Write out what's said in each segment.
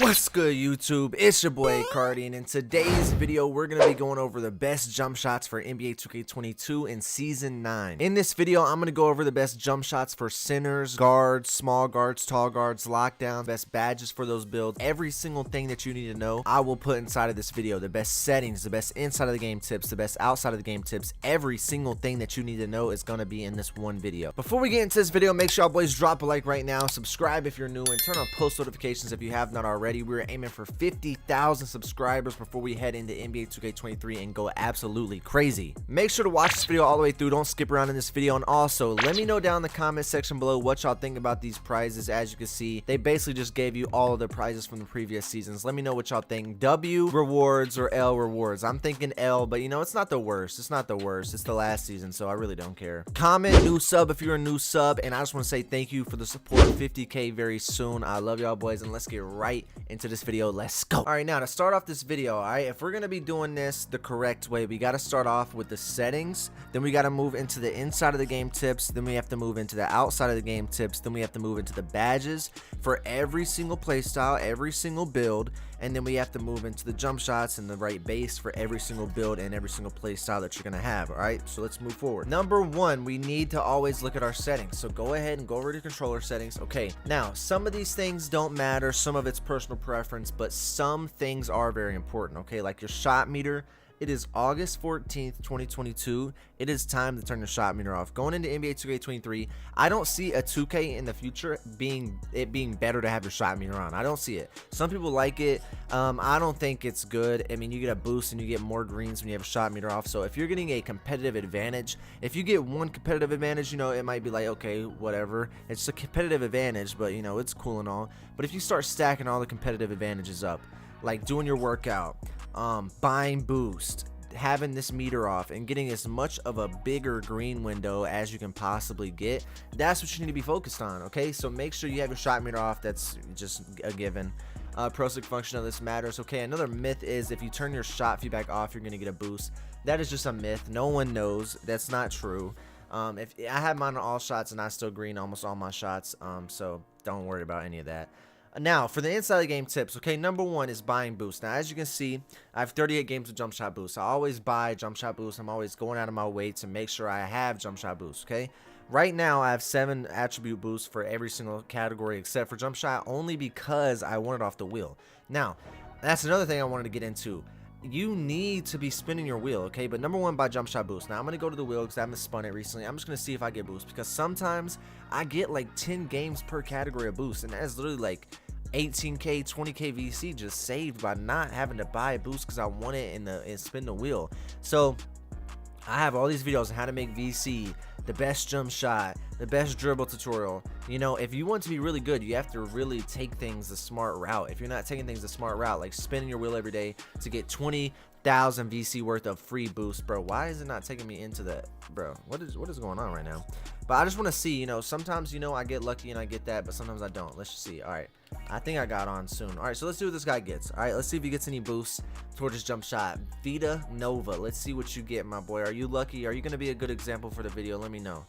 What's good, YouTube? It's your boy Cardi, and in today's video we're going to be going over the best jump shots for NBA 2K22 in Season 9. In this video I'm going to go over the best jump shots for centers, guards, small guards, tall guards, lockdowns, best badges for those builds, every single thing that you need to know I will put inside of this video. The best settings, the best inside of the game tips, the best outside of the game tips, every single thing that you need to know is going to be in this one video. Before we get into this video, make sure y'all boys drop a like right now, subscribe if you're new, and turn on post notifications if you have not already. We're aiming for 50,000 subscribers before we head into NBA 2K23 and go absolutely crazy. Make sure to watch this video all the way through. Don't skip around in this video. And also, let me know down in the comment section below what y'all think about these prizes. As you can see, they basically just gave you all of the prizes from the previous seasons. Let me know what y'all think. W rewards or L rewards. I'm thinking L, but you know, it's not the worst. It's not the worst. It's the last season, so I really don't care. Comment new sub if you're a new sub. And I just want to say thank you for the support. 50K very soon. I love y'all boys, and let's get right into this video. Let's go. All right, now to start off this video, all right, if we're gonna be doing this the correct way, we got to start off with the settings, then we got to move into the inside of the game tips, then we have to move into the outside of the game tips, then we have to move into the badges for every single playstyle, every single build, and then we have to move into the jump shots and the right base for every single build and every single playstyle that you're gonna have. All right, so let's move forward. Number one, we need to always look at our settings. So go ahead and go over to controller settings. Okay, now some of these things don't matter, some of it's personal preference, but some things are very important. Okay, like your shot meter. It is August 14th, 2022. It is time to turn the shot meter off. Going into NBA 2K23, I don't see a 2K in the future being better to have your shot meter on. I don't see it. Some people like it. I don't think it's good. I mean, you get a boost and you get more greens when you have a shot meter off. So if you're getting a competitive advantage, if you get one competitive advantage, you know, it might be like, okay, whatever. It's a competitive advantage, but you know, it's cool and all. But if you start stacking all the competitive advantages up, like doing your workout, buying boost, having this meter off, and getting as much of a bigger green window as you can possibly get, that's what you need to be focused on. Okay, so make sure you have your shot meter off. That's just a given. Pro stick function of this matters. Okay, another myth is if you turn your shot feedback off, you're gonna get a boost. That is just a myth. No one knows. That's not true. If I have mine on all shots and I still green almost all my shots, so don't worry about any of that. Now, for the inside of the game tips, okay, number one is buying boost. Now, as you can see, I have 38 games of jump shot boost. I always buy jump shot boost. I'm always going out of my way to make sure I have jump shot boost, okay? Right now, I have 7 attribute boosts for every single category except for jump shot, only because I want it off the wheel. Now, that's another thing I wanted to get into. You need to be spinning your wheel, okay? But number one, buy jump shot boost. Now I'm gonna go to the wheel because I haven't spun it recently. I'm just gonna see if I get boost, because sometimes I get like 10 games per category of boost, and that's literally like 18k 20k VC just saved by not having to buy a boost because I want it and spin the wheel. So I have all these videos on how to make VC, the best jump shot, the best dribble tutorial. You know, if you want to be really good, you have to really take things the smart route. If you're not taking things the smart route, like spinning your wheel every day to get 20,000 VC worth of free boost, bro, why is it not taking me into that, bro? What is going on right now? But I just want to see, you know, sometimes, you know, I get lucky and I get that, but sometimes I don't. Let's just see. All right, I think I got on soon. All right, so let's see what this guy gets. All right, let's see if he gets any boosts towards his jump shot. Vita Nova, let's see what you get, my boy. Are you lucky? Are you going to be a good example for the video? Let me know.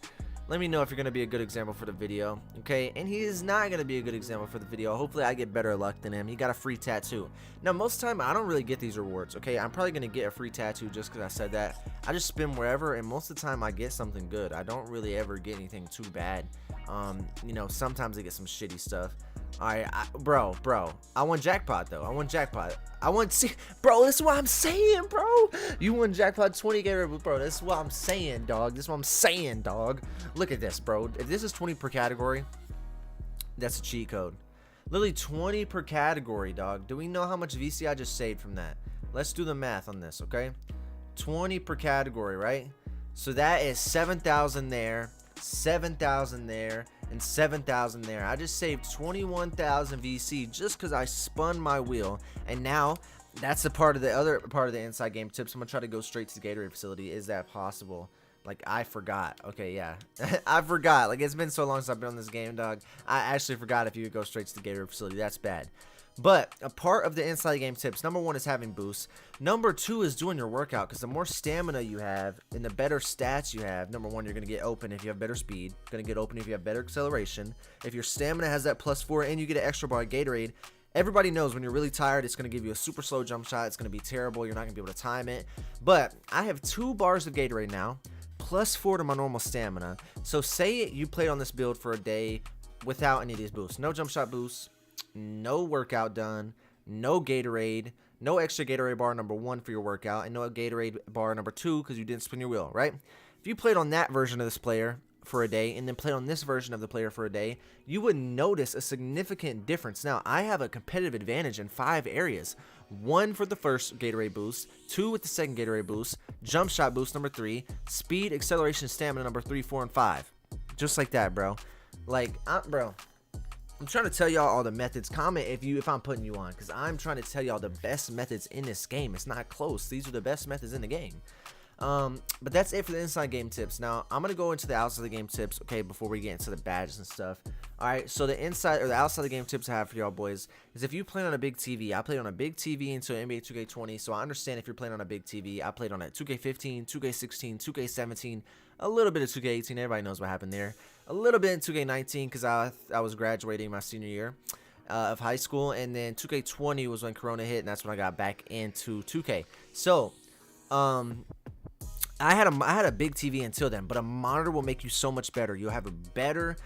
Let me know if you're going to be a good example for the video, okay? And he is not going to be a good example for the video. Hopefully I get better luck than him. He got a free tattoo. Now, most of the time, I don't really get these rewards, okay? I'm probably going to get a free tattoo just because I said that. I just spin wherever, and most of the time, I get something good. I don't really ever get anything too bad. You know, sometimes I get some shitty stuff. All right, bro, I won jackpot, though. I won jackpot. Bro, this is what I'm saying, bro. You won jackpot 20k, bro. This is what I'm saying, dog. This is what I'm saying, dog. Look at this, bro. If this is 20 per category, that's a cheat code. Literally 20 per category, dog. Do we know how much VC I just saved from that? Let's do the math on this, okay? 20 per category, right? So that is 7,000 there, 7,000 there, and 7,000 there. I just saved 21,000 VC just because I spun my wheel. And now that's the part of the other part of the inside game tips. I'm gonna try to go straight to the Gatorade facility. Is that possible? Like, I forgot. Okay, yeah. I forgot. Like, it's been so long since I've been on this game, dog. I actually forgot if you could go straight to the Gatorade facility. That's bad. But a part of the inside game tips, number one is having boosts. Number two is doing your workout, because the more stamina you have and the better stats you have, number one, you're going to get open if you have better speed. Going to get open if you have better acceleration. If your stamina has that +4 and you get an extra bar of Gatorade, Everybody knows when you're really tired, it's going to give you a super slow jump shot. It's going to be terrible. You're not going to be able to time it. But I have 2 bars of Gatorade now, plus 4 to my normal stamina. So say you played on this build for a day without any of these boosts. No jump shot boosts, no workout done, no Gatorade, no extra Gatorade bar number 1 for your workout, and no Gatorade bar number 2 because you didn't spin your wheel, right? If you played on that version of this player for a day and then played on this version of the player for a day, you would notice a significant difference. Now, I have a competitive advantage in 5 areas. 1 for the first Gatorade boost, 2 with the second Gatorade boost, jump shot boost number 3, speed, acceleration, stamina number 3, 4, and 5. Just like that, bro. Like, bro, I'm trying to tell y'all all the methods. Comment if I'm putting you on, because I'm trying to tell y'all the best methods in this game. It's not close. These are the best methods in the game. But that's it for the inside game tips. Now I'm gonna go into the outside of the game tips, okay, before we get into the badges and stuff. All right, so the inside or the outside of the game tips I have for y'all boys is if you play on a big TV. I played on a big TV until NBA 2K20, so I understand if you're playing on a big TV. I played on a 2K15, 2K16, 2K17, a little bit of 2K18. Everybody knows what happened there. A little bit in 2K19 because I was graduating my senior year of high school, and then 2K20 was when Corona hit, and that's when I got back into 2K. So I had a big TV until then, but a monitor will make you so much better. You'll have a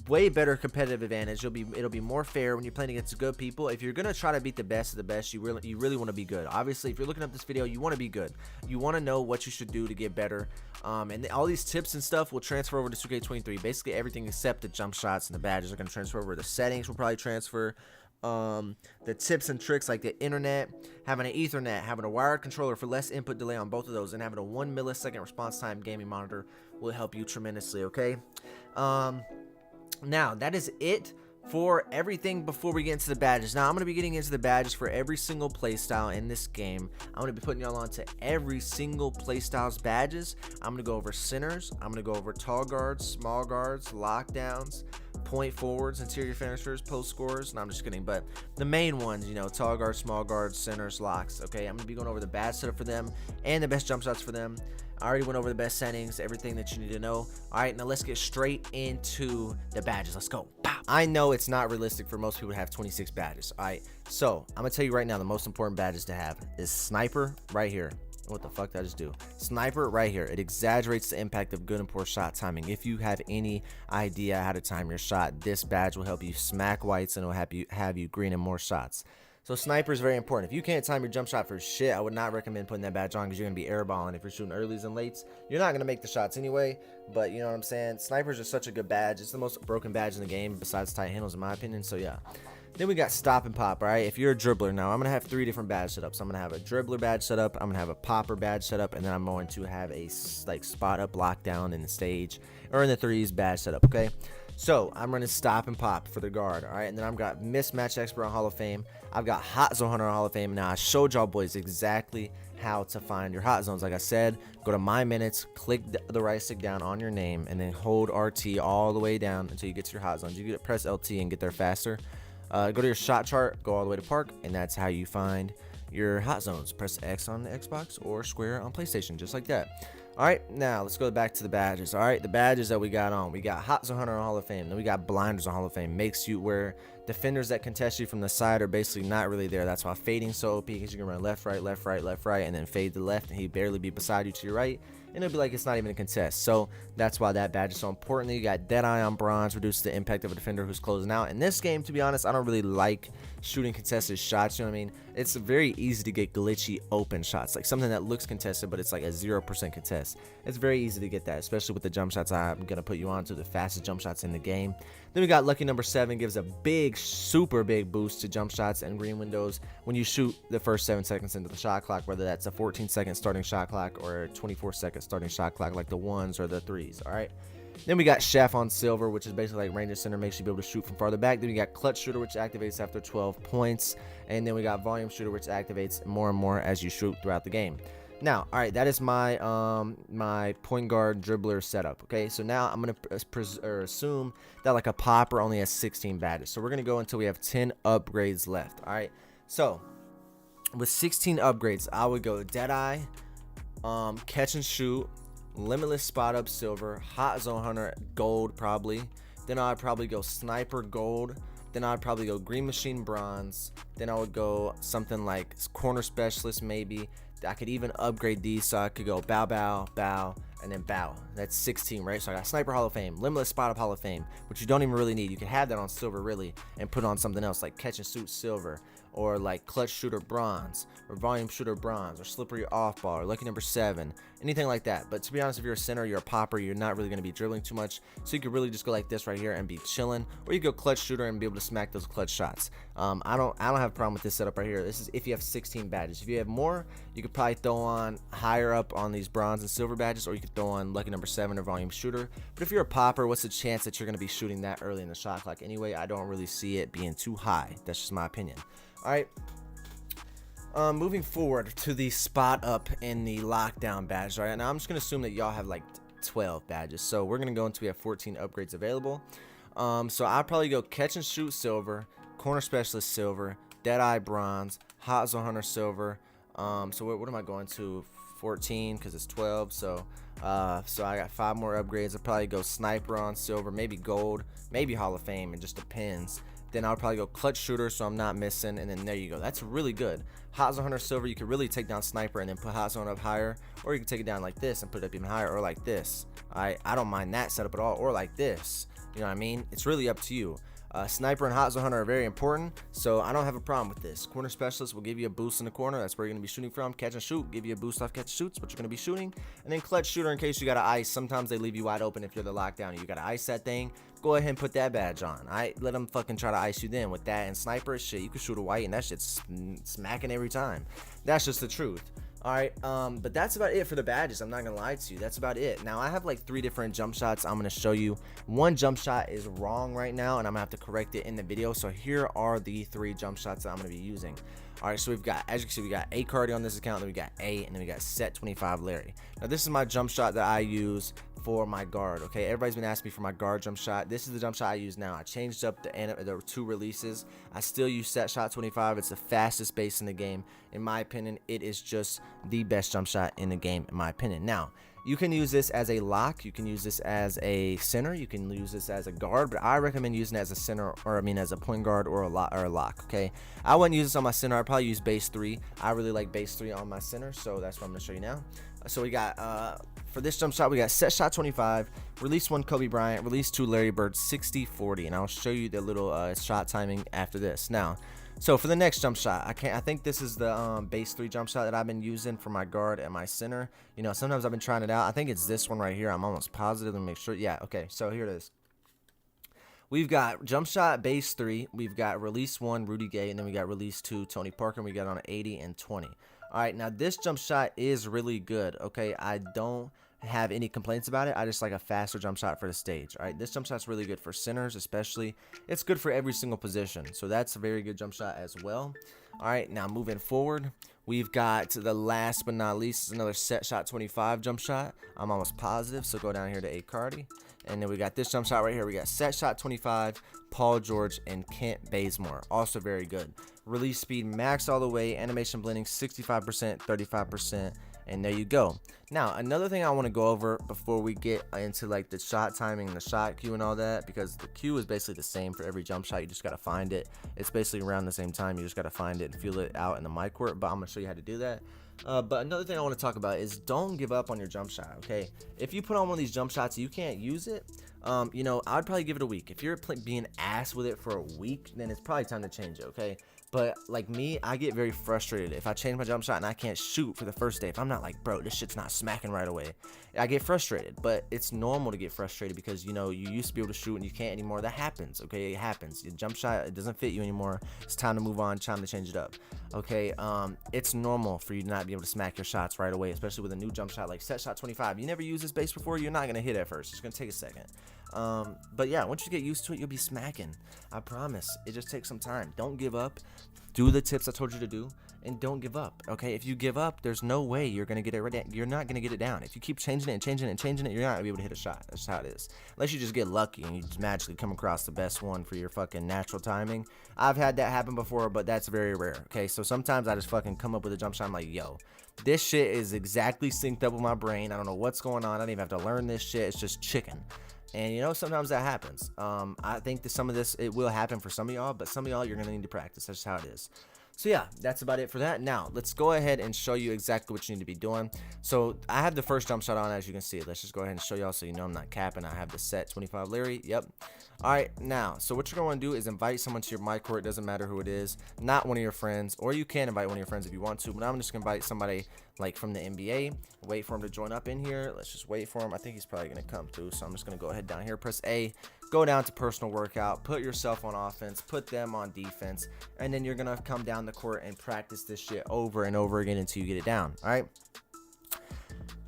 way better competitive advantage. It'll be more fair when you're playing against good people. If you're gonna try to beat the best of the best, you really want to be good. Obviously, if you're looking up this video, you want to be good. You want to know what you should do to get better. And all these tips and stuff will transfer over to 2K23. Basically, everything except the jump shots and the badges are gonna transfer over. The settings will probably transfer. The tips and tricks like the internet, having an Ethernet, having a wired controller for less input delay on both of those, and having a 1 millisecond response time gaming monitor will help you tremendously, okay? Now that is it for everything before we get into the badges. Now I'm going to be getting into the badges for every single playstyle in this game. I'm going to be putting y'all on to every single playstyle's badges. I'm going to go over centers, I'm going to go over tall guards, small guards, lockdowns, point forwards, interior finishers, post scorers. No, I'm just kidding, but the main ones, you know, tall guards, small guards, centers, locks. Okay, I'm gonna be going over the badge setup for them and the best jump shots for them. I already went over the best settings, everything that you need to know. All right, now let's get straight into the badges. Let's go. Pow. I know it's not realistic for most people to have 26 badges. All right, so I'm gonna tell you right now, the most important badges to have is sniper right here. What the fuck did I just do? Sniper right here. It exaggerates the impact of good and poor shot timing. If you have any idea how to time your shot, this badge will help you smack whites and it will have you green and more shots. So sniper is very important. If you can't time your jump shot for shit, I would not recommend putting that badge on because you're going to be airballing. If you're shooting earlys and lates, you're not going to make the shots anyway. But you know what I'm saying? Snipers are such a good badge. It's the most broken badge in the game besides tight handles in my opinion. So yeah. Then we got stop and pop, all right? If you're a dribbler now, I'm going to have 3 different badge setups. I'm going to have a dribbler badge setup, I'm going to have a popper badge setup, and then I'm going to have a like spot up lockdown in the stage or in the threes badge setup, okay? So I'm running stop and pop for the guard, all right? And then I've got mismatch expert on Hall of Fame. I've got hot zone hunter on Hall of Fame. Now I showed y'all boys exactly how to find your hot zones. Like I said, go to my minutes, click the right stick down on your name, and then hold RT all the way down until you get to your hot zones. You get press LT and get there faster. Go to your shot chart, go all the way to park, and that's how you find your hot zones. Press X on the Xbox or square on PlayStation, just like that. All right, now let's go back to the badges. All right, the badges that we got on. We got Hot Zone Hunter on Hall of Fame. Then we got Blinders on Hall of Fame. Makes you where defenders that contest you from the side are basically not really there. That's why fading so OP, because you can run left, right, left, right, left, right, and then fade to the left, and he'd barely be beside you to your right. And it'll be like it's not even a contest. So that's why that badge is so important. You got Deadeye on bronze, reduces the impact of a defender who's closing out. In this game, to be honest, I don't really like shooting contested shots. You know what I mean? It's very easy to get glitchy open shots, like something that looks contested, but it's like a 0% contest. It's very easy to get that, especially with the jump shots I'm gonna put you on to, the fastest jump shots in the game. Then we got lucky number 7, gives a big, super big boost to jump shots and green windows when you shoot the first 7 seconds into the shot clock, whether that's a 14-second starting shot clock or a 24-second starting shot clock, like the 1s or the 3s. All right. Then we got Chef on silver, which is basically like Ranger Center, makes you be able to shoot from farther back. Then we got Clutch Shooter, which activates after 12 points. And then we got Volume Shooter, which activates more and more as you shoot throughout the game. Now, all right, that is my my point guard dribbler setup. Okay, so now I'm gonna assume that like a popper only has 16 badges. So we're gonna go until we have 10 upgrades left. All right, so with 16 upgrades, I would go Deadeye, catch and shoot, limitless spot up silver, hot zone hunter gold probably. Then I'd probably go sniper gold, then I'd probably go green machine bronze, then I would go something like corner specialist maybe. I could even upgrade these, so I could go bow, bow, bow, and then bow. That's 16, right? So I got sniper Hall of Fame, limitless spot of Hall of Fame, which you don't even really need. You can have that on silver really and put on something else like catch and shoot silver, or like clutch shooter bronze, or volume shooter bronze, or slippery off ball, or lucky number 7, anything like that. But to be honest, if you're a center, you're a popper, you're not really going to be dribbling too much, so you could really just go like this right here and be chilling, or you go clutch shooter and be able to smack those clutch shots. I don't have a problem with this setup right here. This is if you have 16 badges. If you have more, you could probably throw on higher up on these bronze and silver badges, or you could throw on lucky number 7 or volume shooter. But if you're a popper, what's the chance that you're going to be shooting that early in the shot clock anyway? I don't really see it being too high. That's just my opinion. All right, moving forward to the spot up in the lockdown badge. Right now, I'm just gonna assume that y'all have like 12 badges, so we're gonna go until we have 14 upgrades available. So I'll probably go catch and shoot silver, corner specialist silver, deadeye bronze, hot zone hunter silver. So what am I going to? 14 because it's 12. So I got 5 more upgrades. I'll probably go sniper on silver, maybe gold, maybe Hall of Fame. It just depends. Then I'll probably go clutch shooter, so I'm not missing, and then there you go. That's really good. Hot zone hunter silver, you could really take down sniper and then put hot zone up higher, or you can take it down like this and put it up even higher, or like this. I don't mind that setup at all, or like this. You know what I mean? It's really up to you. Sniper and hot zone hunter are very important, so I don't have a problem with this. Corner specialist will give you a boost in the corner. That's where you're going to be shooting from. Catch and shoot, give you a boost off catch and shoots, what you're going to be shooting. And then clutch shooter, in case you got to ice. Sometimes they leave you wide open if you're the lockdown and you got to ice that thing. Go ahead and put that badge on. Let them fucking try to ice you then. With that and sniper shit, you can shoot a white and that shit's smacking every time. That's just the truth. Alright, but that's about it for the badges. I'm not gonna lie to you, that's about it. Now I have like 3 different jump shots I'm gonna show you. One jump shot is wrong right now and I'm gonna have to correct it in the video. So here are the 3 jump shots that I'm gonna be using. Alright, so we've got, as you can see, we got A Cardi on this account, then we got A, and then we got Set 25 Larry. Now this is my jump shot that I use for my guard. Okay, everybody's been asking me for my guard jump shot. This is the jump shot I use now. I changed up the 2 releases. I still use Set Shot 25. It's the fastest base in the game. In my opinion, it is just the best jump shot in the game, in my opinion. Now, you can use this as a lock, you can use this as a center, you can use this as a guard, but I recommend using it as a center, or I mean as a point guard or a lock, okay? I wouldn't use this on my center. I'd probably use base 3. I really like base 3 on my center, so that's what I'm gonna show you now. So we got for this jump shot, we got Set Shot 25, Release 1 Kobe Bryant, Release 2 Larry Bird, 60-40, and I'll show you the little shot timing after this. Now, so for the next jump shot, I think this is the base 3 jump shot that I've been using for my guard and my center. You know, sometimes I've been trying it out. I think it's this one right here. I'm almost positive. Let me make sure. Yeah, okay, so here it is. We've got jump shot base 3, we've got release 1 Rudy Gay, and then we got release 2 Tony Parker, and we got on 80 and 20. All right, now this jump shot is really good, okay? I don't have any complaints about it. I just like a faster jump shot for the stage. All right, this jump shot's really good for centers, especially. It's good for every single position, so that's a very good jump shot as well. All right, now moving forward, we've got the last but not least is another Set Shot 25 jump shot. I'm almost positive, so go down here to A Cardi. And then we got this jump shot right here. We got Set Shot 25, Paul George, and Kent Bazemore. Also very good. Release speed max all the way. Animation blending 65%, 35%. And there you go. Now, another thing I want to go over before we get into like the shot timing and the shot queue and all that, because the queue is basically the same for every jump shot. You just got to find it. It's basically around the same time. You just got to find it and feel it out in the mic court. But I'm going to show you how to do that. But another thing I want to talk about is don't give up on your jump shot, okay? If you put on one of these jump shots and you can't use it, you know, I'd probably give it a week. If you're being ass with it for a week, then it's probably time to change it, okay? But like me, I get very frustrated if I change my jump shot and I can't shoot for the first day. If I'm not like, bro, this shit's not smacking right away, I get frustrated. But it's normal to get frustrated because, you know, you used to be able to shoot and you can't anymore. That happens, okay? It happens. Your jump shot, it doesn't fit you anymore. It's time to move on, time to change it up, okay? It's normal for you to not be able to smack your shots right away, especially with a new jump shot like Set Shot 25. You never used this base before, you're not going to hit at first. It's going to take a second. But yeah, once you get used to it, you'll be smacking. I promise. It just takes some time. Don't give up. Do the tips I told you to do, and don't give up, okay? If you give up, there's no way you're going to get it right. You're not going to get it down. If you keep changing it and changing it and changing it, you're not going to be able to hit a shot. That's how it is. Unless you just get lucky and you just magically come across the best one for your fucking natural timing. I've had that happen before, but that's very rare, okay? So sometimes I just fucking come up with a jump shot. I'm like, yo, this shit is exactly synced up with my brain. I don't know what's going on. I don't even have to learn this shit. It's just chicken. And you know, sometimes that happens. I think that some of this, it will happen for some of y'all, but some of y'all, you're gonna need to practice. That's just how it is. So yeah, that's about it for that. Now let's go ahead and show you exactly what you need to be doing. So I have the first jump shot on, as you can see. Let's just go ahead and show y'all so you know I'm not capping. I have the set 25 Larry. Yep. All right, now, so what you're going to want to do is invite someone to your mic court. It doesn't matter who it is, not one of your friends, or you can invite one of your friends if you want to, but I'm just going to invite somebody like from the NBA. Wait for him to join up in here. Let's just wait for him. I think he's probably going to come through, so I'm just going to go ahead down here, press A, go down to personal workout, put yourself on offense, put them on defense, and then you're going to come down the court and practice this shit over and over again until you get it down. All right.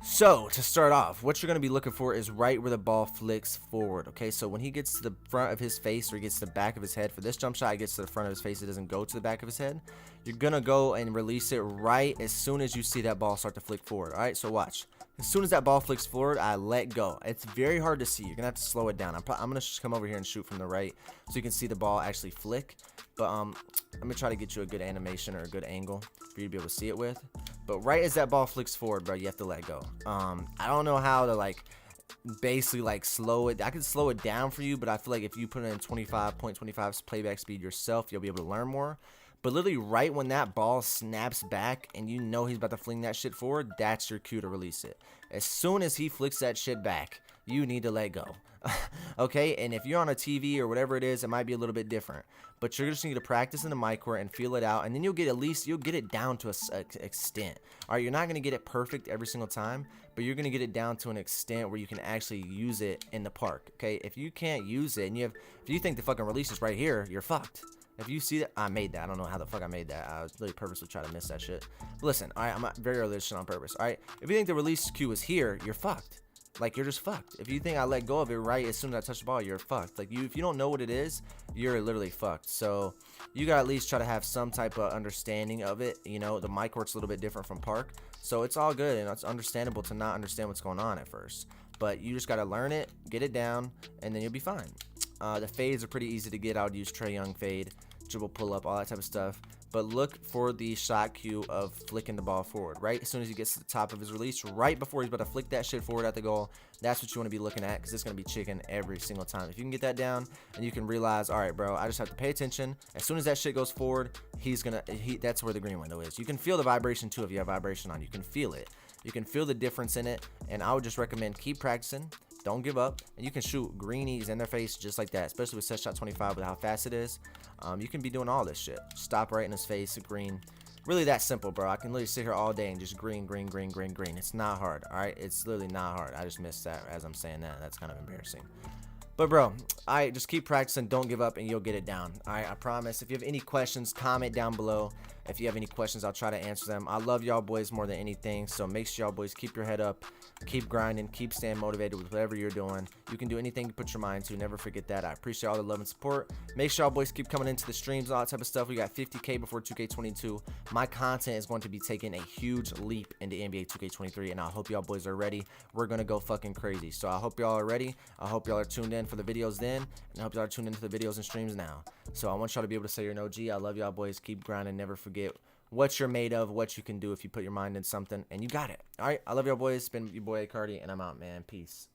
So to start off, what you're going to be looking for is right where the ball flicks forward. Okay, so when he gets to the front of his face, or he gets to the back of his head, for this jump shot, it gets to the front of his face, it doesn't go to the back of his head. You're going to go and release it right as soon as you see that ball start to flick forward. All right, so watch. As soon as that ball flicks forward, I let go. It's very hard to see. You're going to have to slow it down. I'm going to just come over here and shoot from the right so you can see the ball actually flick. But let me try to get you a good animation or a good angle for you to be able to see it with. But right as that ball flicks forward, bro, you have to let go. I don't know how to, like, basically, like, slow it. I can slow it down for you, but I feel like if you put it in 25.25 playback speed yourself, you'll be able to learn more. But literally right when that ball snaps back and you know he's about to fling that shit forward, that's your cue to release it. As soon as he flicks that shit back, you need to let go. Okay, and if you're on a TV or whatever it is, it might be a little bit different, but you're just need to practice in the mic court and feel it out, and then you'll get, at least you'll get it down to a extent. All right, you're not going to get it perfect every single time, but you're going to get it down to an extent where you can actually use it in the park. Okay, if you can't use it and if you think the fucking release is right here, you're fucked. If you see that, I made that. I don't know how the fuck I made that. I was really purposely trying to miss that shit. But listen, all right, I'm not very early this shit on purpose. All right, if you think the release cue is here, you're fucked. Like, you're just fucked. If you think I let go of it right as soon as I touch the ball, you're fucked. Like, if you don't know what it is, you're literally fucked. So you gotta at least try to have some type of understanding of it. You know, the mic court's a little bit different from park, so it's all good, and it's understandable to not understand what's going on at first. But you just gotta learn it, get it down, and then you'll be fine. The fades are pretty easy to get. I would use Trae Young fade, dribble pull up, all that type of stuff. But look for the shot cue of flicking the ball forward. Right as soon as he gets to the top of his release, right before he's about to flick that shit forward at the goal, that's what you want to be looking at, because it's going to be chicken every single time. If you can get that down and you can realize, all right, bro, I just have to pay attention. As soon as that shit goes forward, that's where the green window is. You can feel the vibration too if you have vibration on. You can feel it. You can feel the difference in it, and I would just recommend keep practicing. Don't give up, and you can shoot greenies in their face just like that, especially with set shot 25 with how fast it is. You can be doing all this shit. Stop right in his face, green. Really that simple, bro. I can literally sit here all day and just green, green, green, green, green. It's not hard, all right? It's literally not hard. I just missed that as I'm saying that. That's kind of embarrassing. But bro, I just keep practicing, don't give up, and you'll get it down. All right, I promise. If you have any questions, comment down below. If you have any questions, I'll try to answer them. I love y'all boys more than anything, so make sure y'all boys keep your head up, keep grinding, keep staying motivated with whatever you're doing. You can do anything you put your mind to. Never forget that. I appreciate all the love and support. Make sure y'all boys keep coming into the streams, all that type of stuff. We got 50K before 2K22. My content is going to be taking a huge leap into NBA 2K23, and I hope y'all boys are ready. We're going to go fucking crazy. So I hope y'all are ready. I hope y'all are tuned in for the videos then, and I hope y'all are tuned into the videos and streams now. So I want y'all to be able to say you're an OG. I love y'all boys. Keep grinding. Never forget what you're made of, what you can do if you put your mind in something, and you got it. All right, I love y'all boys. It's been your boy Cardi, and I'm out, man. Peace.